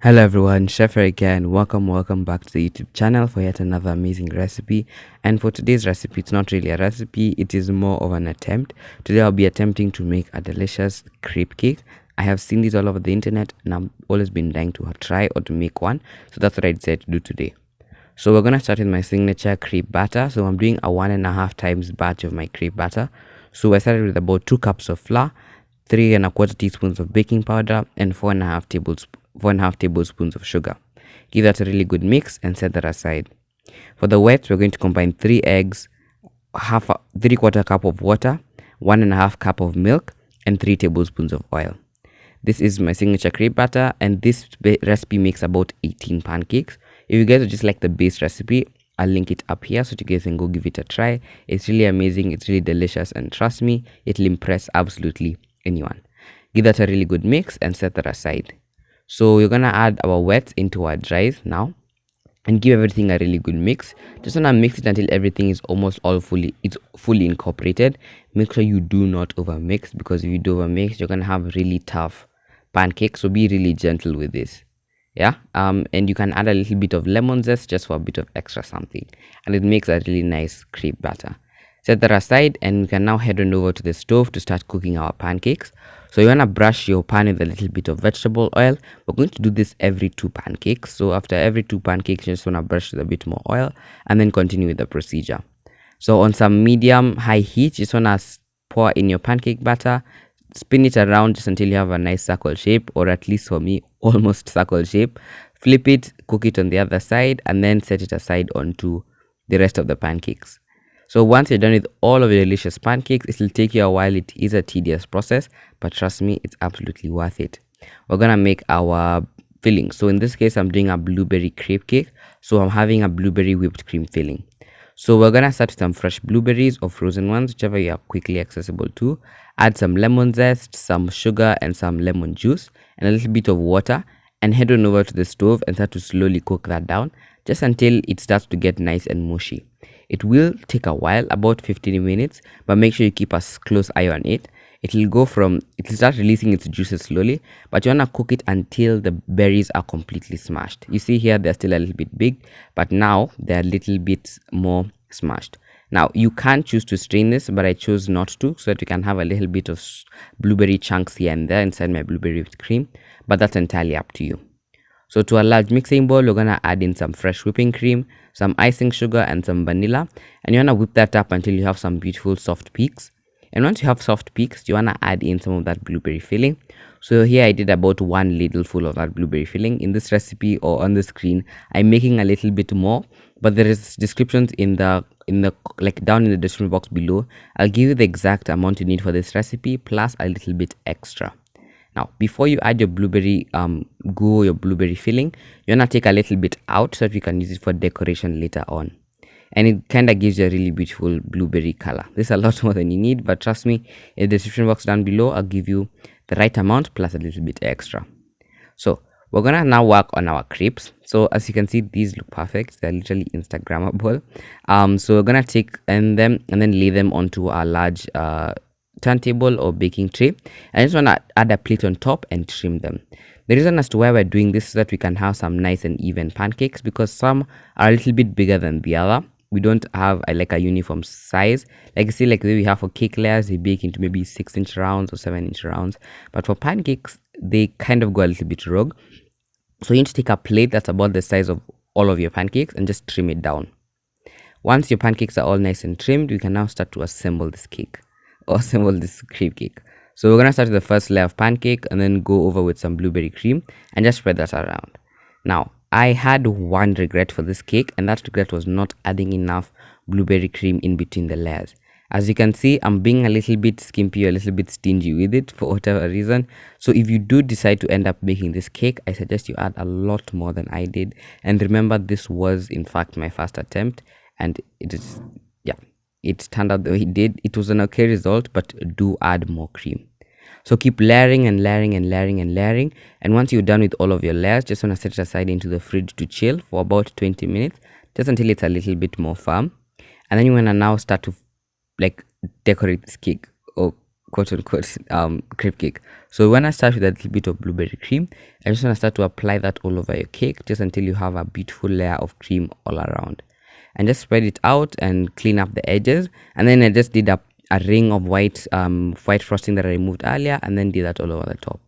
Hello everyone, Chef again. Welcome back to the YouTube channel for yet another amazing recipe. And for today's recipe, it's not really a recipe, it is more of an attempt. Today I'll be attempting to make a delicious crepe cake. I have seen these all over the internet and I've always been dying to try or to make one. So that's what I decided to do today. So we're gonna start with my signature crepe batter. So I'm doing a 1.5 times batch of my crepe batter. So I started with about 2 cups of flour, 3 1/4 teaspoons of baking powder, and 4.5 tablespoons of sugar. Give that a really good mix and set that aside. For the wet, we're going to combine 3 eggs, 3/4 cup of water, 1.5 cup of milk, and 3 tablespoons of oil. This is my signature crepe batter, and this recipe makes about 18 pancakes. If you guys would just like the base recipe, I'll link it up here so you guys can go give it a try. It's really amazing, it's really delicious, and trust me, it'll impress absolutely anyone. Give that a really good mix and set that aside. So we're gonna add our wet into our dries now and give everything a really good mix. Just wanna mix it until everything is almost fully incorporated. Make sure you do not overmix, because if you do overmix, you're gonna have really tough pancakes. So be really gentle with this. Yeah, and you can add a little bit of lemon zest just for a bit of extra something, and it makes a really nice crepe batter. Set that aside, and we can now head on over to the stove to start cooking our pancakes. So you want to brush your pan with a little bit of vegetable oil. We're going to do this every 2 pancakes. So after every 2 pancakes, you just want to brush with a bit more oil and then continue with the procedure. So on some medium high heat, you just want to pour in your pancake batter, spin it around just until you have a nice circle shape, or at least for me, almost circle shape. Flip it, cook it on the other side, and then set it aside onto the rest of the pancakes. So once you're done with all of your delicious pancakes, it will take you a while. It is a tedious process, but trust me, it's absolutely worth it. We're gonna make our filling. So in this case, I'm doing a blueberry crepe cake. So I'm having a blueberry whipped cream filling. So we're gonna start with some fresh blueberries or frozen ones, whichever you are quickly accessible to. Add some lemon zest, some sugar, and some lemon juice, and a little bit of water, and head on over to the stove and start to slowly cook that down just until it starts to get nice and mushy. It will take a while, about 15 minutes, but make sure you keep a close eye on it. It'll start releasing its juices slowly, but you wanna cook it until the berries are completely smashed. You see here, they're still a little bit big, but now they're a little bit more smashed. Now you can choose to strain this, but I chose not to, so that we can have a little bit of blueberry chunks here and there inside my blueberry whipped cream, but that's entirely up to you. So to a large mixing bowl, you're gonna add in some fresh whipping cream, some icing sugar, and some vanilla, and you wanna whip that up until you have some beautiful soft peaks. And once you have soft peaks, you wanna add in some of that blueberry filling. So here I did about 1 ladle full of that blueberry filling. In this recipe or on the screen, I'm making a little bit more, but there is descriptions in the like down in the description box below. I'll give you the exact amount you need for this recipe plus a little bit extra. Now, before you add your blueberry your blueberry filling, you wanna take a little bit out so that we can use it for decoration later on. And it kind of gives you a really beautiful blueberry color. This is a lot more than you need, but trust me, in the description box down below, I'll give you the right amount plus a little bit extra. So we're gonna now work on our crepes. So as you can see, these look perfect. They're literally Instagrammable. So we're gonna take them and then lay them onto our large turntable or baking tray. I just want to add a plate on top and trim them. The reason as to why we're doing this is that we can have some nice and even pancakes, because some are a little bit bigger than the other. We don't have like a uniform size. Like you see, like the way we have for cake layers, they bake into maybe 6-inch rounds or 7-inch rounds, but for pancakes they kind of go a little bit rogue. So you need to take a plate that's about the size of all of your pancakes and just trim it down. Once your pancakes are all nice and trimmed, we can now start to assemble this cake or assemble this crepe cake. So we're gonna start with the first layer of pancake and then go over with some blueberry cream and just spread that around. Now I had one regret for this cake, and that regret was not adding enough blueberry cream in between the layers. As you can see, I'm being a little bit skimpy, a little bit stingy with it for whatever reason. So if you do decide to end up making this cake, I suggest you add a lot more than I did. And remember, this was in fact my first attempt, and it turned out the way it did. It was an okay result, but do add more cream. So keep layering and layering and layering and layering. And once you're done with all of your layers, just want to set it aside into the fridge to chill for about 20 minutes, just until it's a little bit more firm. And then you want to now start to like decorate this cake or quote unquote crepe cake. So when I start with a little bit of blueberry cream, I just want to start to apply that all over your cake just until you have a beautiful layer of cream all around. And just spread it out and clean up the edges. And then I just did a ring of white frosting that I removed earlier, and then did that all over the top.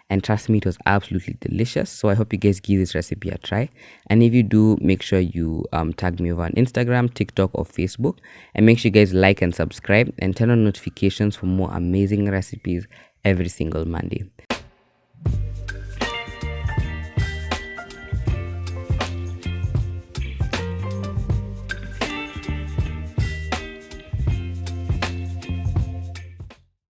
And trust me, it was absolutely delicious. So I hope you guys give this recipe a try, and if you do, make sure you tag me over on Instagram, TikTok, or Facebook, and make sure you guys like and subscribe and turn on notifications for more amazing recipes every single Monday.